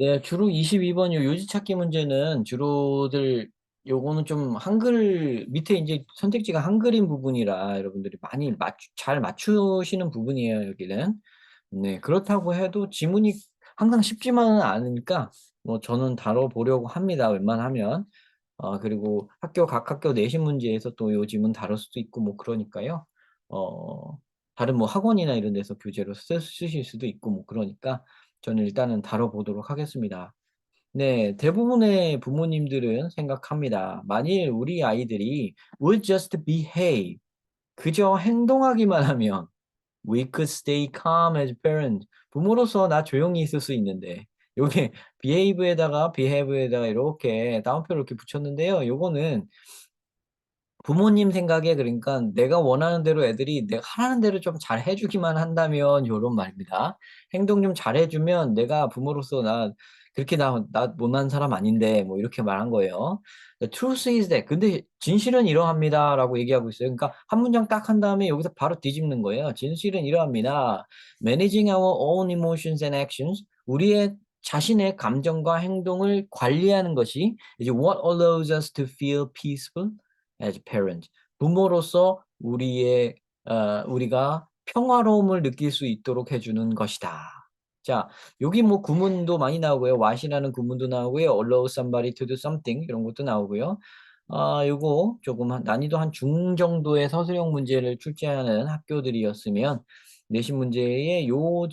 네, 주로 22번 요 요지찾기 문제는 주로들 요거는 좀 한글 밑에 이제 선택지가 한글인 부분이라 여러분들이 많이 잘 맞추시는 부분이에요, 여기는. 네, 그렇다고 해도 지문이 항상 쉽지만은 않으니까 뭐 저는 다뤄보려고 합니다, 웬만하면. 그리고 각 학교 내신 문제에서 또 요 지문 다룰 수도 있고 뭐 그러니까요. 어, 다른 뭐 학원이나 이런 데서 교재로 쓰실 수도 있고 뭐 그러니까 저는 일단은 다뤄보도록 하겠습니다. 네, 대부분의 부모님들은 생각합니다. 만일 우리 아이들이 will just behave, 그저 행동하기만 하면 we could stay calm as parents. 부모로서 나 조용히 있을 수 있는데 요게 behave에다가 이렇게 따옴표를 이렇게 붙였는데요. 요거는 부모님 생각에 그러니까 내가 원하는 대로 애들이 내가 하라는 대로 좀 잘 해주기만 한다면 요런 말입니다. 행동 좀 잘해주면 내가 부모로서 그렇게 나 못난 사람 아닌데 뭐 이렇게 말한 거예요. The truth is that 근데 진실은 이러합니다라고 얘기하고 있어요. 그러니까 한 문장 딱 한 다음에 여기서 바로 뒤집는 거예요. 진실은 이러합니다. Managing our own emotions and actions. 우리의 자신의 감정과 행동을 관리하는 것이 이제 what allows us to feel peaceful as parents. 부모로서 우리가 평화로움을 느낄 수 있도록 해주는 것이다. 자, 여기 뭐 구문도 많이 나오고요. what이라는 구문도 나오고요. allow somebody to do something 이런 것도 나오고요. 요거 조금 난이도 한 중 정도의 서술형 문제를 출제하는 학교들이었으면 내신 문제에 요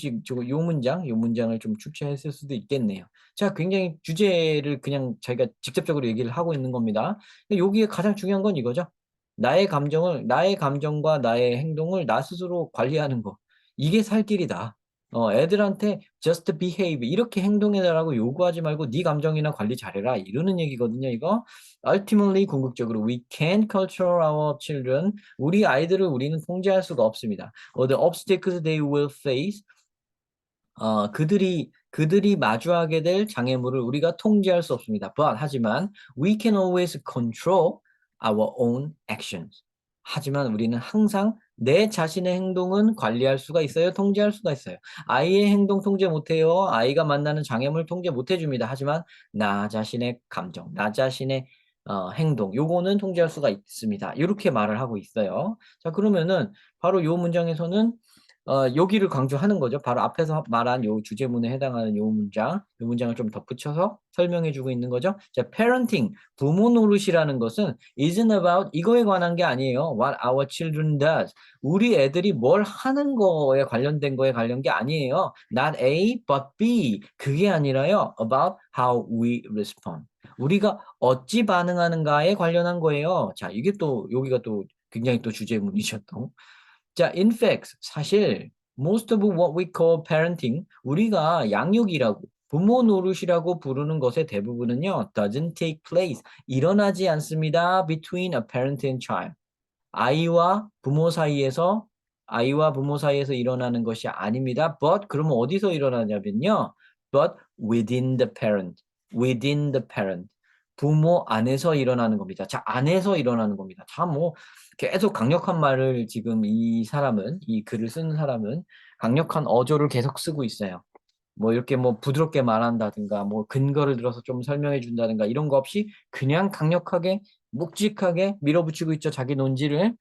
문장을 좀 출제했을 수도 있겠네요. 자, 굉장히 주제를 그냥 자기가 직접적으로 얘기를 하고 있는 겁니다. 여기에 가장 중요한 건 이거죠. 나의 감정과 나의 행동을 나 스스로 관리하는 거. 이게 살 길이다. 애들한테 just behave 이렇게 행동해달라고 요구하지 말고 네 감정이나 관리 잘해라 이러는 얘기거든요. 이거 ultimately 궁극적으로 we can't control our children. 우리 아이들을 우리는 통제할 수가 없습니다. The obstacles they will face. 그들이 마주하게 될 장애물을 우리가 통제할 수 없습니다. 하지만 we can always control our own actions. 하지만 우리는 항상 내 자신의 행동은 관리할 수가 있어요. 통제할 수가 있어요. 아이의 행동 통제 못해요. 아이가 만나는 장애물 통제 못해줍니다. 하지만 나 자신의 감정, 나 자신의 행동, 요거는 통제할 수가 있습니다. 이렇게 말을 하고 있어요. 자, 그러면은 바로 요 문장에서는 여기를 강조하는 거죠. 바로 앞에서 말한 요 주제문에 해당하는 요 문장을 좀 덧붙여서 설명해 주고 있는 거죠. 자, parenting, 부모 노릇이라는 것은 isn't about 이거에 관한 게 아니에요. What our children does. 우리 애들이 뭘 하는 거에 관련된 거에 관련 게 아니에요. Not A, but B. 그게 아니라요. About how we respond. 우리가 어찌 반응하는가에 관련한 거예요. 자, 이게 또 여기가 또 굉장히 또 주제문이죠. 또. 자, in fact, 사실 most of what we call parenting, 우리가 양육이라고 부모 노릇이라고 부르는 것의 대부분은요, doesn't take place, 일어나지 않습니다. between a parent and child. 아이와 부모 사이에서 아이와 부모 사이에서 일어나는 것이 아닙니다. But 그러면 어디서 일어나냐면요. But within the parent. within the parent. 부모 안에서 일어나는 겁니다. 자, 안에서 일어나는 겁니다. 자, 뭐 계속 강력한 말을 지금 이 글을 쓰는 사람은 강력한 어조를 계속 쓰고 있어요. 뭐 이렇게 뭐 부드럽게 말한다든가 뭐 근거를 들어서 좀 설명해 준다든가 이런 거 없이 그냥 강력하게 묵직하게 밀어붙이고 있죠. 자기 논지를.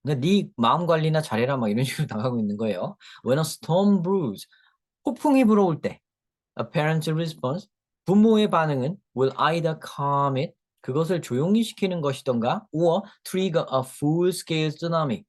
그러니까 네 마음 관리나 잘해라 막 이런 식으로 나가고 있는 거예요. When a storm brews, 폭풍이 불어올 때, a parent's response, 부모의 반응은 will either calm it, 그것을 조용히 시키는 것이던가, or trigger a full-scale tsunami,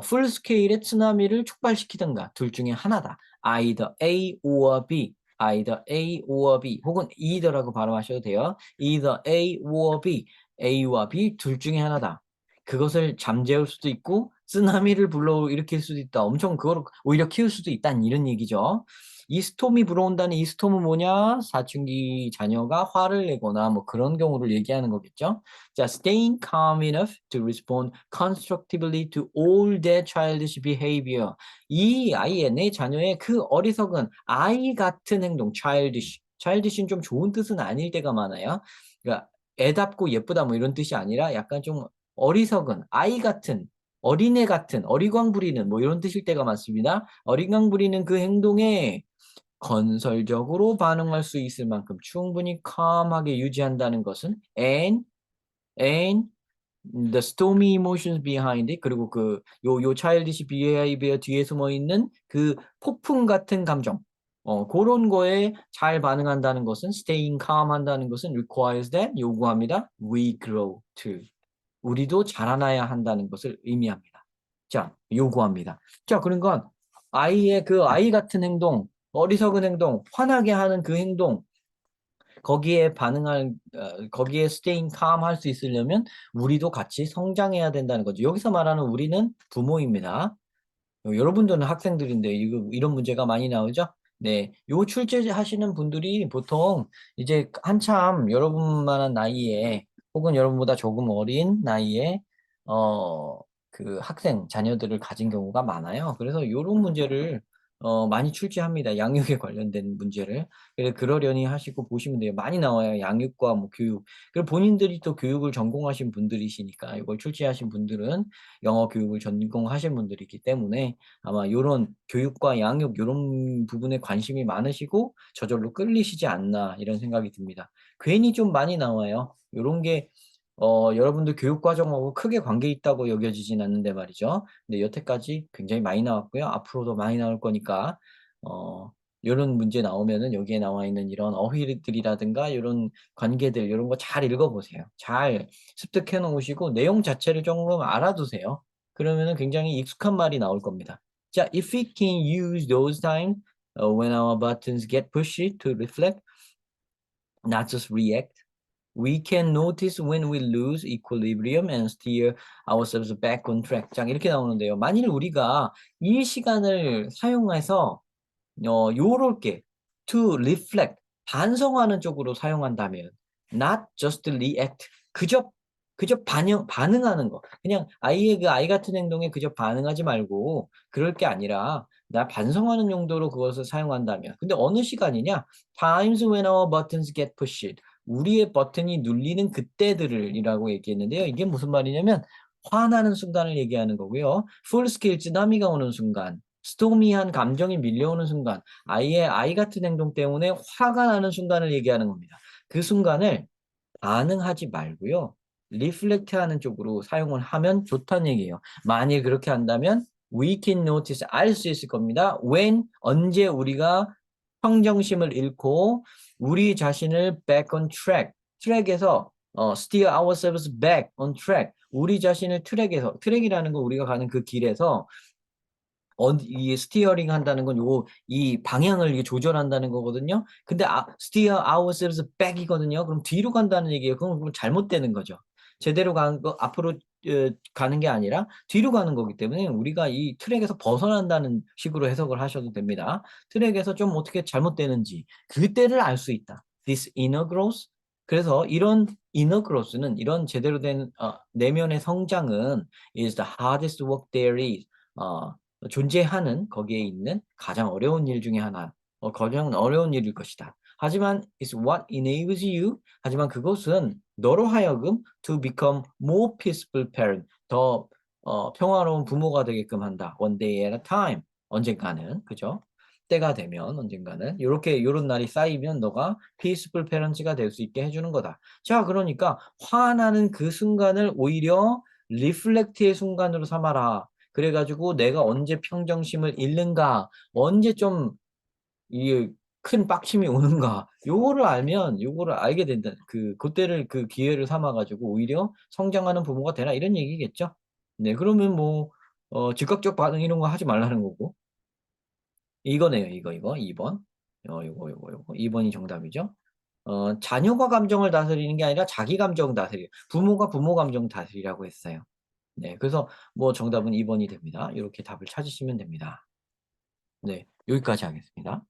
풀 스케일의 쓰나미를 촉발시키던가 둘 중에 하나다. either A or B. either A or B. 혹은 either라고 발음하셔도 돼요. either A or B. A와 B 둘 중에 하나다. 그것을 잠재울 수도 있고 쓰나미를 불러일으킬 수도 있다. 엄청 그걸 오히려 키울 수도 있다는 이런 얘기죠. 이 스톰이 불어온다는 이 스톰은 뭐냐? 사춘기 자녀가 화를 내거나 뭐 그런 경우를 얘기하는 거겠죠. 자, staying calm enough to respond constructively to all their childish behavior. 이 아이의 내 자녀의 그 어리석은 아이 같은 행동, childish. childish는 좀 좋은 뜻은 아닐 때가 많아요. 그러니까 애답고 예쁘다 뭐 이런 뜻이 아니라 약간 좀 어리석은 아이 같은 어린애 같은 어리광 부리는 뭐 이런 뜻일 때가 많습니다. 어리광 부리는 그 행동에 건설적으로 반응할 수 있을 만큼 충분히 calm하게 유지한다는 것은 and the stormy emotions behind it 그리고 요 childish behavior 뒤에 숨어 있는 그 폭풍 같은 감정 그런 거에 잘 반응한다는 것은 staying calm 한다는 것은 requires that 요구합니다. We grow too. 우리도 자라나야 한다는 것을 의미합니다. 자, 요구합니다. 자, 그러니까 아이의 그 아이 같은 행동, 어리석은 행동, 화나게 하는 그 행동 거기에 거기에 staying calm 할 수 있으려면 우리도 같이 성장해야 된다는 거죠. 여기서 말하는 우리는 부모입니다. 여러분들은 학생들인데 이런 문제가 많이 나오죠? 네, 요 출제하시는 분들이 보통 이제 한참 여러분만한 나이에 혹은 여러분보다 조금 어린 나이에 어, 그 학생 자녀들을 가진 경우가 많아요. 그래서 요런 문제를 많이 출제합니다. 양육에 관련된 문제를. 그래서 그러려니 하시고 보시면 돼요. 많이 나와요. 양육과 뭐 교육. 그리고 본인들이 또 교육을 전공하신 분들이시니까 이걸 출제하신 분들은 영어 교육을 전공하신 분들이기 때문에 아마 요런 교육과 양육 요런 부분에 관심이 많으시고 저절로 끌리시지 않나 이런 생각이 듭니다. 괜히 좀 많이 나와요. 요런 게 여러분들 교육 과정하고 크게 관계 있다고 여겨지진 않는데 말이죠. 근데 여태까지 굉장히 많이 나왔고요. 앞으로도 많이 나올 거니까 요런 문제 나오면은 여기에 나와 있는 이런 어휘들이라든가 요런 관계들 요런 거 잘 읽어보세요. 잘 습득해 놓으시고 내용 자체를 조금 알아두세요. 그러면은 굉장히 익숙한 말이 나올 겁니다. 자, if we can use those times when our buttons get pushy to reflect, not just react, we can notice when we lose equilibrium and steer ourselves back on track. 자, 이렇게 나오는데요. 만일 우리가 이 시간을 사용해서 요렇게 to reflect 반성하는 쪽으로 사용한다면 not just react 그저 반응하는 거 그냥 아이의 그 아이 같은 행동에 그저 반응하지 말고 그럴 게 아니라 나 반성하는 용도로 그것을 사용한다면 근데 어느 시간이냐 times when our buttons get pushed 우리의 버튼이 눌리는 그때들이라고 얘기했는데요 이게 무슨 말이냐면 화나는 순간을 얘기하는 거고요 full scale 쓰나미가 오는 순간 스토미한 감정이 밀려오는 순간, 아이의 아이 같은 행동 때문에 화가 나는 순간을 얘기하는 겁니다. 그 순간을 반응하지 말고요. 리플렉트하는 쪽으로 사용을 하면 좋다는 얘기예요. 만일 그렇게 한다면 we can notice 알 수 있을 겁니다. when 언제 우리가 평정심을 잃고 우리 자신을 back on track 트랙에서 steer ourselves back on track 우리 자신을 트랙이라는 거 우리가 가는 그 길에서 이 스티어링 한다는 건 이 방향을 이게 조절한다는 거거든요. 근데 steer ourselves back이거든요. 그럼 뒤로 간다는 얘기예요. 그럼 잘못되는 거죠. 제대로 가는 거 앞으로 가는 게 아니라 뒤로 가는 거기 때문에 우리가 이 트랙에서 벗어난다는 식으로 해석을 하셔도 됩니다. 트랙에서 좀 어떻게 잘못되는지 그때를 알 수 있다. This inner growth. 그래서 이런 inner growth는 이런 제대로 된 내면의 성장은 is the hardest work there is. 존재하는 거기에 있는 가장 어려운 일 중에 하나, 가장 어려운 일일 것이다. 하지만 it's what enables you. 하지만 그것은 너로 하여금 to become more peaceful parent. 더 평화로운 부모가 되게끔 한다. One day at a time. 언젠가는 그죠? 때가 되면 언젠가는 요런 날이 쌓이면 너가 peaceful parents가 될 수 있게 해주는 거다. 자, 그러니까 화나는 그 순간을 오히려 리플렉트의 순간으로 삼아라. 그래가지고 내가 언제 평정심을 잃는가, 언제 좀 이 큰 빡침이 오는가, 요거를 알게 된다. 그때를 그 기회를 삼아가지고 오히려 성장하는 부모가 되라 이런 얘기겠죠. 네, 그러면 뭐 즉각적 반응 이런 거 하지 말라는 거고. 이거네요, 이거 2번. 요거 2번이 정답이죠. 자녀가 감정을 다스리는 게 아니라 자기 감정 다스리. 부모가 부모 감정 다스리라고 했어요. 네, 그래서 뭐 정답은 2번이 됩니다. 이렇게 답을 찾으시면 됩니다. 네, 여기까지 하겠습니다.